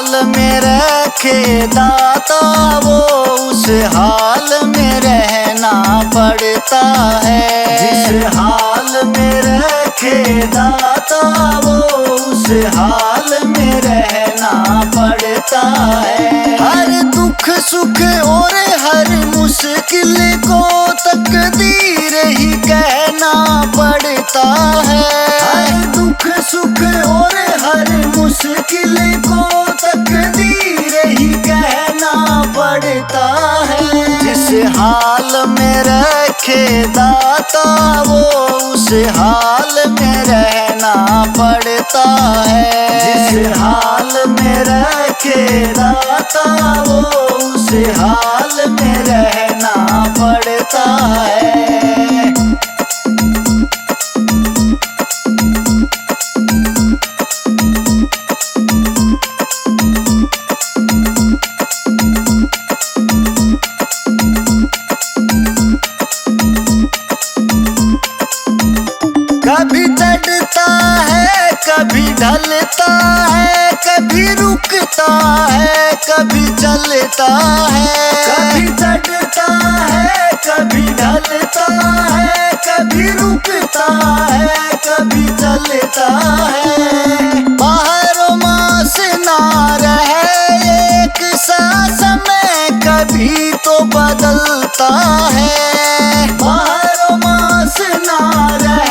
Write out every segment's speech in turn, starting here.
हाल में रखे दाता वो उस हाल में रहना पड़ता है। जिस हाल में रखे दाता वो उस हाल में रहना पड़ता है। हर दुख सुख और हर मुश्किल को तकदीर ही कहना पड़ता है। हर दुख सुख और हर मुश्किल को तकदीर ही कहना पड़ता है। जिस हाल में रखे दाता वो उस हाल में रहना पड़ता है। जिस हाल में रखे दाता वो उस हाल में रहना पड़ता है। कभी चढ़ता है कभी ढलता है, कभी रुकता है कभी चलता है। कभी चढ़ता है कभी ढलता है, कभी रुकता है कभी चलता है। बाहर मास ना रहे एक सा समय, कभी तो बदलता है। बाहर मास ना रहे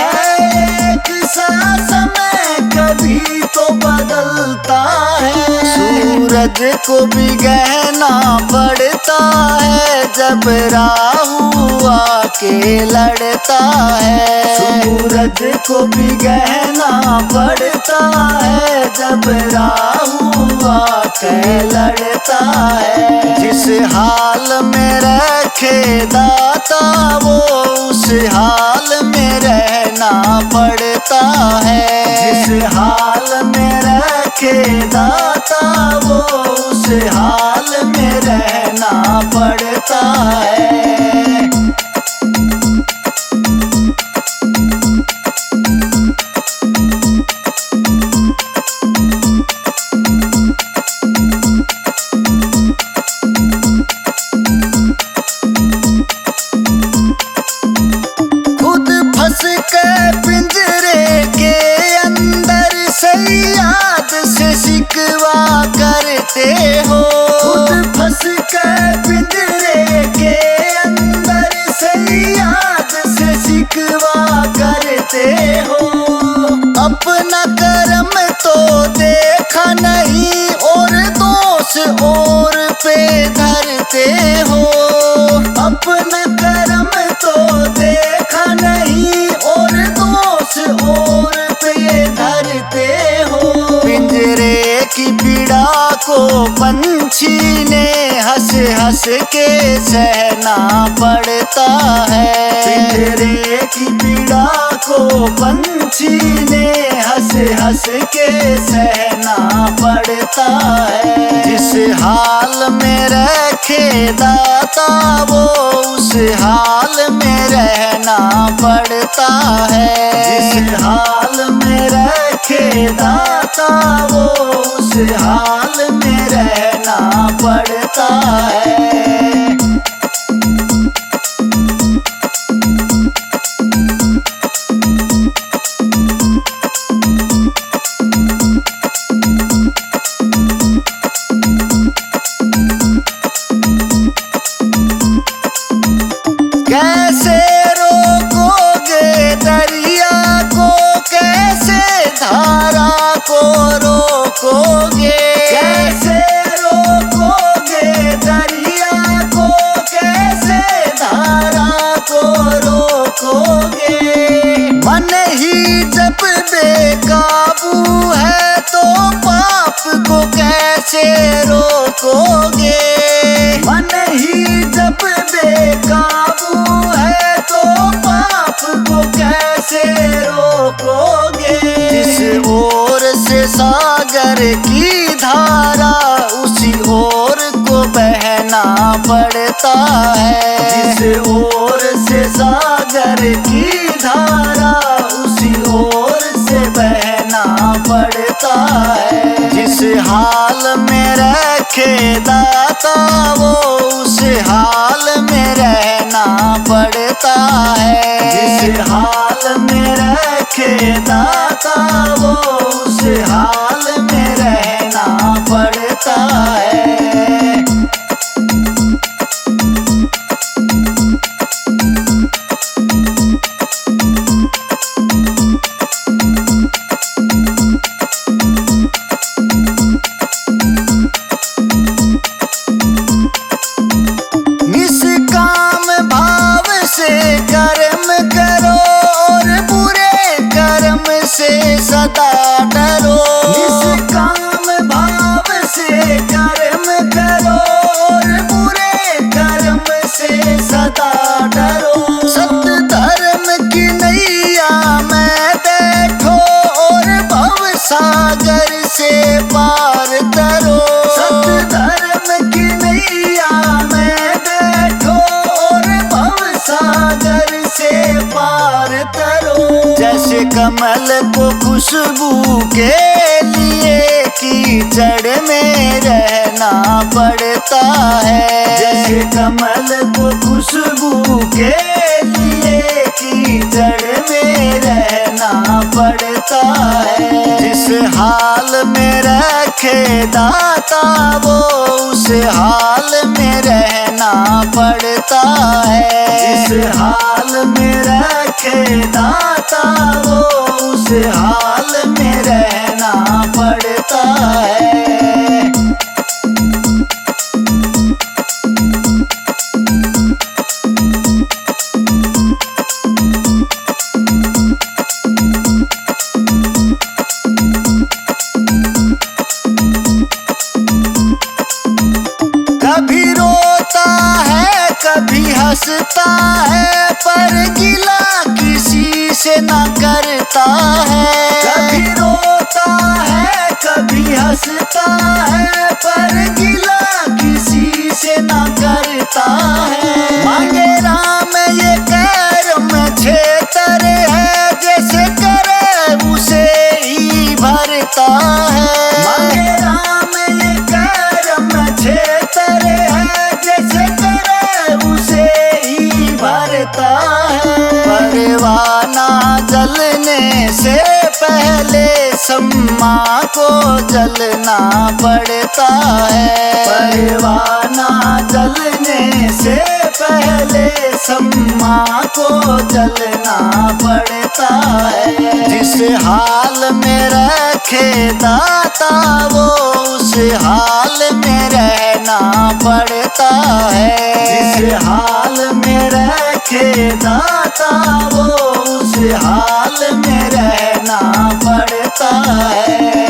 समय, कभी तो बदलता है। सूरज को भी गहना पड़ता है जब राहु आके लड़ता है। सूरज को भी गहना पड़ता है जब राहु आके लड़ता है। जिस हाल में रखे दाता वो उस हाल में रहना पड़ता है। जिस हाल में रखे दाता वो उस हाल में रहना पड़ता है। पिंजरे के अंदर से याद से शिकवा करते हो। खुद फंस के पिंजरे के अंदर से याद से शिकवा करते हो। अपना कर्म तो देखा नहीं और दोष और पे धरते हो। अपना कर्म तो देखा नहीं और दोष और पे धरते हो। पिंजरे की पीड़ा को पंछी ने हंस हंस के सहना पड़ता है। पिंजरे की पीड़ा को पंछी ने हंस हंस के सहना पड़ता है। जिस हाल में रखे दाता वो उस हाल में रहना पड़ता है। जिस हाल में रखे दाता वो उस हाल में रहना पड़ता है। कैसे रोकोगे दरिया को, कैसे धारा को रोकोगे। कैसे रोकोगे दरिया को, कैसे धारा को रोकोगे। मन ही जब बेकाबू है तो पाप को कैसे रोकोगे। मन ही जब बेकाबू है तो पाप को कैसे रोकोगे। जिस ओर से सागर की धारा उसी ओर को बहना पड़ता है। जिस ओर से सागर की धारा उसी ओर से बहना पड़ता है। जिस हाल में में रखे दाता वो उस हाल में रहना पड़ता है। जिस हाल में रखे दाता वो उस हाल में रहना पड़ता है। निष्काम भाव से कर्म करो और बुरे कर्म से सदा डरो। निष्काम भाव से कर्म करो और बुरे कर्म से सदा डरो। सत्य धर्म की नैया में बैठो और भव सागर से पार तरो। सत्य धर्म की नैया में बैठो और भव सागर से पार तरो। जैसे कमल को खुशबू के लिए कीचड़ में रहना पड़ता है। जैसे कमल को खुशबू के लिए कीचड़ में रहना पड़ता है। जिस हाल में रखे दाता वो उस हाल में रहना पड़ता है। जिस हाल में रखे दाता वो उस हाल में रहना पड़ता है। कभी रोता है कभी हंसता है पर गिला किसी से न करता है। कभी रोता है कभी हंसता है पर गिला किसी से न करता है। मांगे राम ये कर्म क्षेत्र है जैसे करे उसे ही भरता है। मांगे राम ये कर्म क्षेत्र है जैसे करे उसे ही भरता है। परवाना जलने से पहले सम्मा को जलना पड़ता है। परवाना जलने से पहले सम्मा को जलना पड़ता है। जिस हाल में रखे दाता वो उस हाल में रहना पड़ता है। जिस हाल में रखे दाता वो उस हाल में रहना पड़ता है।